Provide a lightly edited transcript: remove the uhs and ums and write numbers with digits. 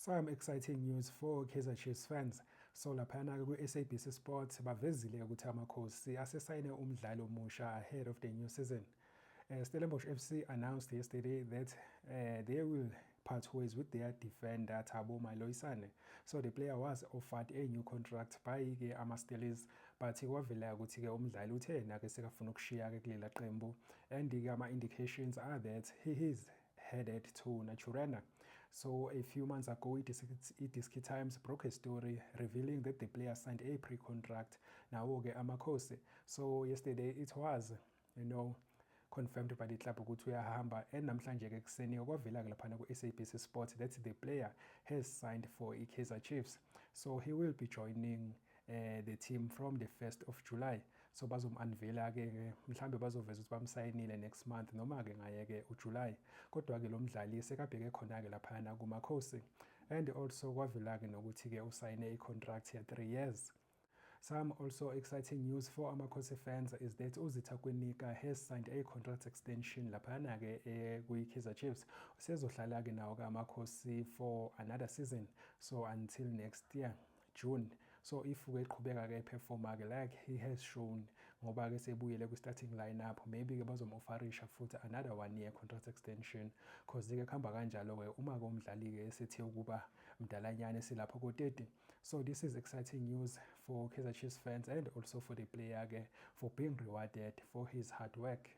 Some exciting news for Kaizer Chiefs fans. So laphana ku-SABC Sport bavezile ukuthi amakhosi asesayine umdlali omusha ahead of the new season. Stellenbosch FC announced yesterday that they will part ways with their defender Thabo Maloisane. So the player was offered a new contract by Amastelis, but kwavela ukuthi umdlali uthe nake sekafuna ukushiya kulela qembu, and ama-indications are that he is headed to Naturena. So a few months ago, iDiski Times broke a story revealing that the player signed a pre-contract nawo-ke amakhosi. So yesterday it was, confirmed by the club ukuthi uyahamba, and namhlanje-ke ekuseni kwavela-ke laphana ku-SABC Sport that the player has signed for Kaizer Chiefs. So he will be joining the team from the 1st of July. So bazom-unveila-ke mhlambe bazoveza ukuthi bamsayinile next month noma-ke ngaye-ke uJuly. Kodwa-ke lo mdlali sekabheke khona-ke laphana kumakhosi, and also kwavela-ke nokuthi-ke usayine i-contract ya-3 years. Some also exciting news for Amakhosi fans is that uZitha Kwinika has signed a contract extension laphana-ke kwi-Kaizer Chiefs. Usezohlala-ke nawo-ke Amakhosi for another season, so until next year June. So if eqhubeka-ke performer-ke like he has shown, ngoba-ke sebuyele kwi-starting lineup, maybe-ke bazomu-offerisha futhi another 1-year contract extension, cause-ke kuhamba kanjalo-ke uma-ke umdlali-ke esethe ukuba mdalanyana esilapho ko-30. So this is exciting news for Kaizer Chiefs fans and also for the player-ke for being rewarded for his hard work.